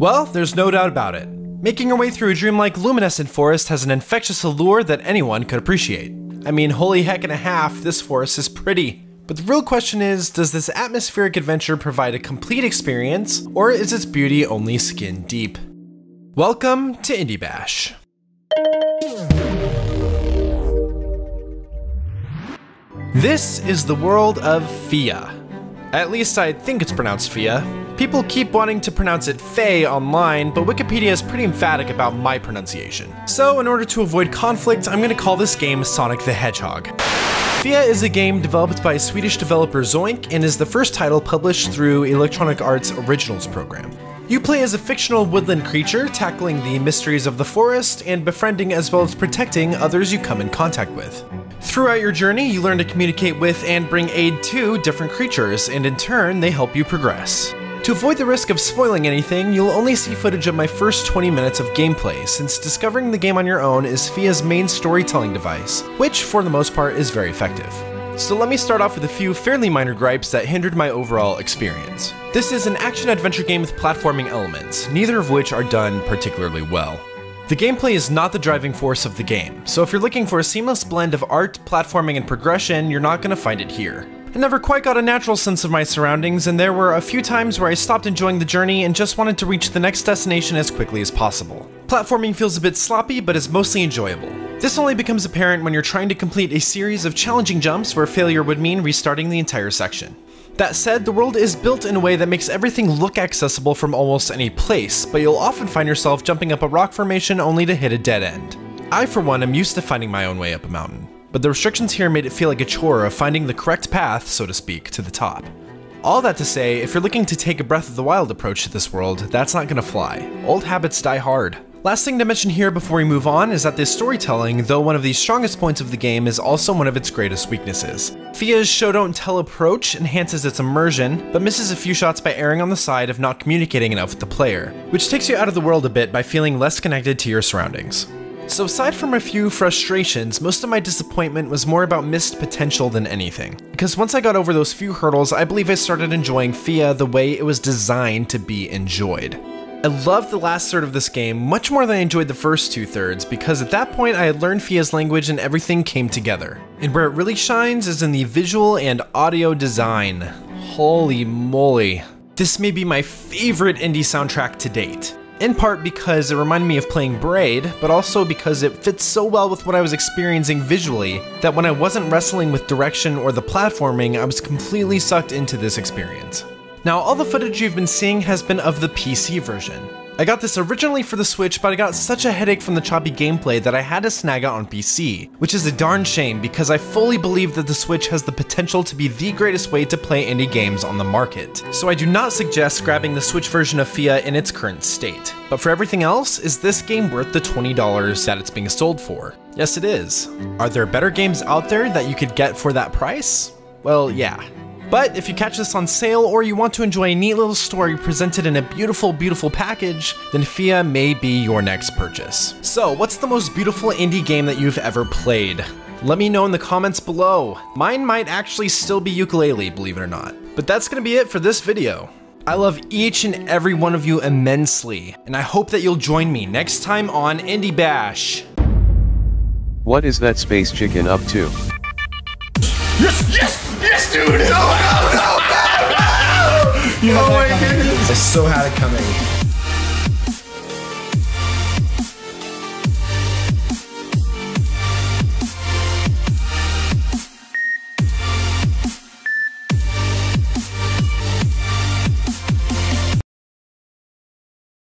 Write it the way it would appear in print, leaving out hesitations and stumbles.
Well, there's no doubt about it. Making your way through a dreamlike luminescent forest has an infectious allure that anyone could appreciate. I mean, holy heck and a half, this forest is pretty. But the real question is, does this atmospheric adventure provide a complete experience, or is its beauty only skin deep? Welcome to Indie Bash. This is the world of Fia. At least I think it's pronounced Fia. People keep wanting to pronounce it Faye online, but Wikipedia is pretty emphatic about my pronunciation. So in order to avoid conflict, I'm going to call this game Sonic the Hedgehog. Fia is a game developed by Swedish developer Zoink and is the first title published through Electronic Arts Originals program. You play as a fictional woodland creature, tackling the mysteries of the forest and befriending as well as protecting others you come in contact with. Throughout your journey, you learn to communicate with and bring aid to different creatures, and in turn, they help you progress. To avoid the risk of spoiling anything, you'll only see footage of my first 20 minutes of gameplay, since discovering the game on your own is Fia's main storytelling device, which for the most part is very effective. So let me start off with a few fairly minor gripes that hindered my overall experience. This is an action-adventure game with platforming elements, neither of which are done particularly well. The gameplay is not the driving force of the game, so if you're looking for a seamless blend of art, platforming, and progression, you're not going to find it here. I never quite got a natural sense of my surroundings, and there were a few times where I stopped enjoying the journey and just wanted to reach the next destination as quickly as possible. Platforming feels a bit sloppy, but is mostly enjoyable. This only becomes apparent when you're trying to complete a series of challenging jumps where failure would mean restarting the entire section. That said, the world is built in a way that makes everything look accessible from almost any place, but you'll often find yourself jumping up a rock formation only to hit a dead end. I, for one, am used to finding my own way up a mountain, but the restrictions here made it feel like a chore of finding the correct path, so to speak, to the top. All that to say, if you're looking to take a Breath of the Wild approach to this world, that's not gonna fly. Old habits die hard. Last thing to mention here before we move on is that this storytelling, though one of the strongest points of the game, is also one of its greatest weaknesses. Fia's show-don't-tell approach enhances its immersion, but misses a few shots by erring on the side of not communicating enough with the player, which takes you out of the world a bit by feeling less connected to your surroundings. So aside from a few frustrations, most of my disappointment was more about missed potential than anything. Because once I got over those few hurdles, I believe I started enjoying Fia the way it was designed to be enjoyed. I loved the last third of this game much more than I enjoyed the first 2/3 because at that point I had learned Fia's language and everything came together. And where it really shines is in the visual and audio design. Holy moly. This may be my favorite indie soundtrack to date. In part because it reminded me of playing Braid, but also because it fits so well with what I was experiencing visually that when I wasn't wrestling with direction or the platforming, I was completely sucked into this experience. Now, all the footage you've been seeing has been of the PC version. I got this originally for the Switch, but I got such a headache from the choppy gameplay that I had to snag it on PC, which is a darn shame because I fully believe that the Switch has the potential to be the greatest way to play indie games on the market. So I do not suggest grabbing the Switch version of Fia in its current state. But for everything else, is this game worth the $20 that it's being sold for? Yes, it is. Are there better games out there that you could get for that price? Well, yeah. But if you catch this on sale or you want to enjoy a neat little story presented in a beautiful, beautiful package, then Fia may be your next purchase. So, what's the most beautiful indie game that you've ever played? Let me know in the comments below. Mine might actually still be Yooka-Laylee, believe it or not. But that's gonna be it for this video. I love each and every one of you immensely, and I hope that you'll join me next time on Indie Bash. What is that space chicken up to? Yes, dude! No! Oh my goodness! I so had it coming.